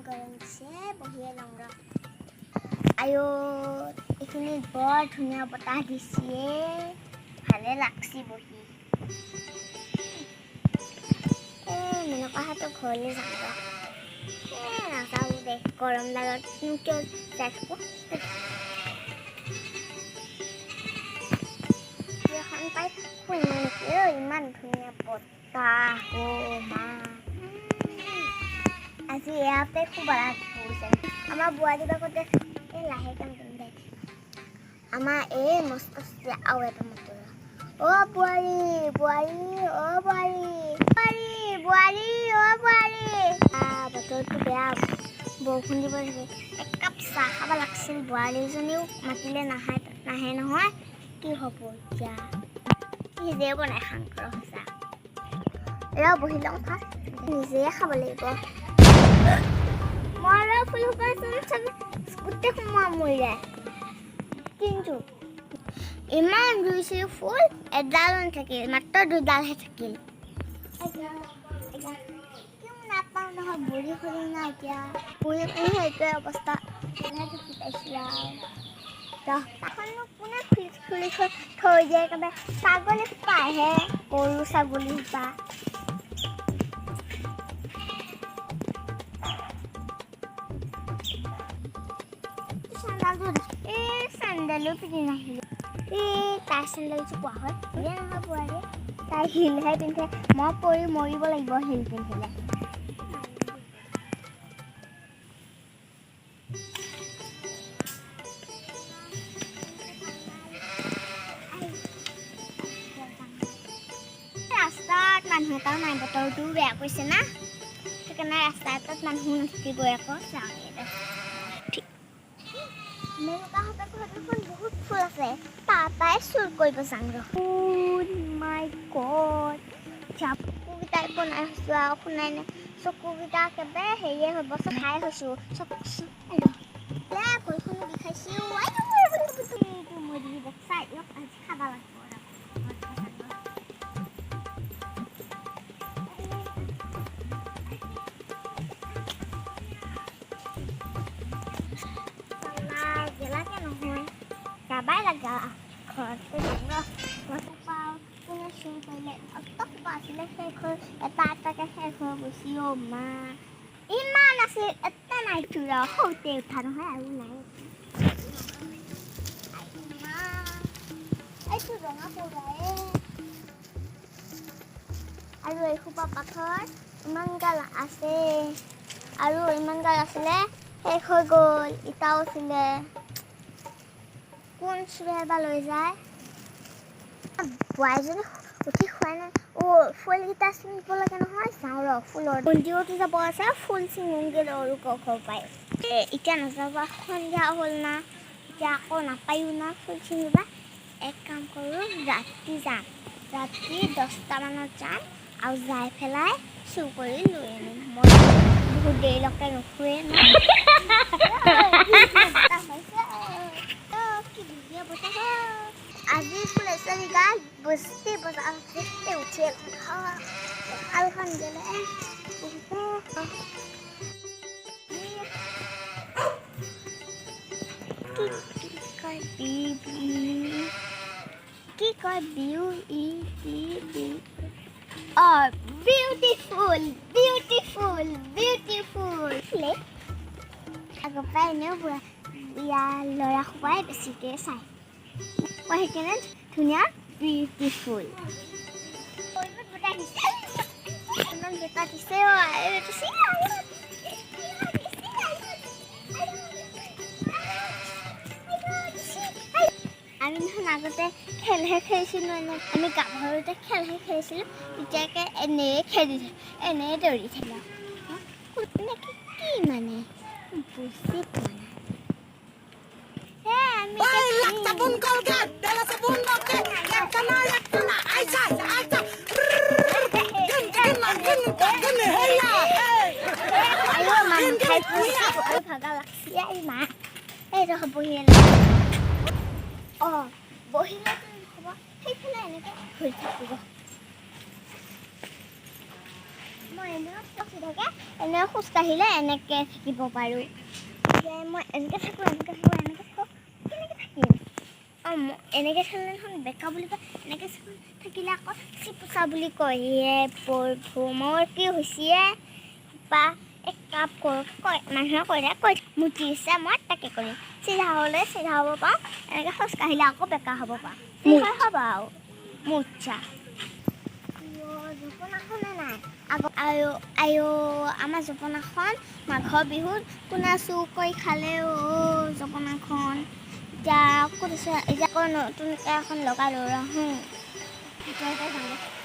গৰম দিছে বহিয়ে লওঁ ৰ আইও এইখিনিত বৰ ধুনীয়া বতাহ দিছে ভালে লাগছি বহি মেনকাহঁতৰ ঘৰলৈ যাম ৰ নাযাওঁ দে গৰম লাগত কিয় যাই থাকোঁ এখন পাই শুই নেকি ইমান ধুনীয়া বতাহ মা আজি ইয়াতে খুব আৰাম কৰিছে আমাৰ বোৱাৰী বাগতে এই লাহে কাম পিন্ধে আমাৰ এই মস্ত আৰু এটা মতৰ অ' বোৱাৰী বোৱাৰী অ' বোৱাৰী বোৱাৰী বোৱাৰী অ' বোৱাৰী বতৰটো বেয়া বৰষুণ দিব লাগে একাপ চাহ খাব লাগিছিল বোৱাৰীজনীও মাতিলে নাহে নহয় কি হ'ব এতিয়া নিজে বনাই খাম ৰচা এয়া বহি লওঁ ফাৰ্ষ্ট নিজে খাব লাগিব মই ফুল গোটেই সোমোৱা মৰি যায় কিন্তু ইমান ৰুইছে ফুল এডাল নাথাকিল মাত্ৰ দুডালহে থাকিল নাপাওঁ নহয় বুঢ়ী খুলি নাই এতিয়া বুঢ়ী খুলি সেইটোৱে অৱস্থা পাইছিলোঁ কোনে খুলি থৈ দিয়ে একেবাৰে ছাগলী সোপা আহে গৰু ছাগলী সোপা চেণ্ডেলো পিন্ধি নাহিলোঁ তাই চেণ্ডেলযোৰ কোৱা হয় বুঢ়ীয়ে নহয় বোৱাৰীয়ে তাই হিলহে পিন্ধে মই পৰি মৰিব লাগিব হিল পিন্ধিলে ৰাস্তাত মানুহ এটাও নাই বতৰটোও বেয়া কৰিছে না সেইকাৰণে ৰাস্তা এটাত মানুহ নাথাকিবই আকৌ যাওঁ মেনকাহঁতৰ ঘৰত দেখোন বহুত ফুল আছে তাৰ পৰাই চুৰ কৰিব যাওঁ মাই গড চকুকেইটা বনাই হৈছোঁ আৰু শুনাই নাই চকুকেইটা একেবাৰে হেৰিয়ে হ'ব খাই হৈছোঁ ভৰিখনো বিষাইছোঁ মৰি চাই আজি খাব লাগিব যাবাই লাগে ঘৰতে পাওঁ কোনে চুৰ কৰিলে অতসোপা আছিলে শেষ হৈ এটা এটাকৈ শেষ হৈ গৈছে অ' মা ইমান আছিল এটা নাই চোৰা সৰুতে উঠা নহয় আৰু নাই এইটো ৰঙা পৌৰায়ে আৰু এইসোপা পাথৰ ইমান গাল আছে আৰু ইমান গাল আছিলে শেষ হৈ গ'ল ইটাও আছিলে কোন চুৰে বা লৈ যায় বোৱাৰীজনী উঠি খোৱাই নাই ফুলকেইটা ছিঙিব লাগে নহয় যাওঁ ৰ ফুলৰ মন্দিৰতো যাব আছে ফুল ছিঙোগৈ আৰু ঘৰ পায় এতিয়া নাযাবা সন্ধিয়া হ'ল না এতিয়া আকৌ নাপায়ো না ফুল ছিঙিবা এক কাম কৰোঁ ৰাতি যাম ৰাতি 10টা মানত যাম আৰু যাই পেলাই চুৰ কৰি লৈ আনিম মই বহুত দেৰিলৈকে নুশুৱে না আজি ফুলেছে গাছ বস্তি বজাৰ উঠি আলখন গেলে কি কয় বিউটিফুল বিউটিফুল বিউটিফুল আগৰ পৰাই এনেও ইয়াৰ ল'ৰা সোপাই বেছিকৈ চায় মই সেইকাৰণে ধুনীয়া বিউটিফুল ইমান বেটা দিছে আমি দেখোন আগতে খেলহে খেলিছিলোঁ আমি গাভৰুতে খেলহে খেলিছিলোঁ তেতিয়াকে এনেই খেলি এনেই দৌৰি থাকিলোঁ কি মানে বুজি পোৱা নাই ভাগা লাগছি মা এই বহিলে বহিলে হ'ব সেইফালে এনেকৈ ঘূৰি থাকিব মই এনেও খোজ থাকে এনেও খোজকাঢ়িলে এনেকৈ দিব পাৰোঁ মই এনেকৈ থাকোঁ কেনেকৈ থাকিম এনেকৈ থাকিলে এখন বেকা বুলি কয় এনেকৈ থাকিলে আকৌ চিপুচা বুলি কয় মোৰ কি হৈছে বা এক কাপ কয় মানুহে কৈ মুঠিছে মই তাকে কৰিম চিধা হ'লে চিধা হ'ব পাৰোঁ এনেকৈ খোজকাঢ়িলে আকৌ বেকা হ'ব পাৰোঁ হ'ব আৰু মুঠা জপনাখনে নাই আৰু আমাৰ জপনাখন মাঘৰ বিহুত কোনে চুৰ কৰি খালে জপনাখন এতিয়া ক'ত আছে এতিয়া আকৌ নতুনকৈ এখন লগালোঁ ভিতৰতে যাওঁ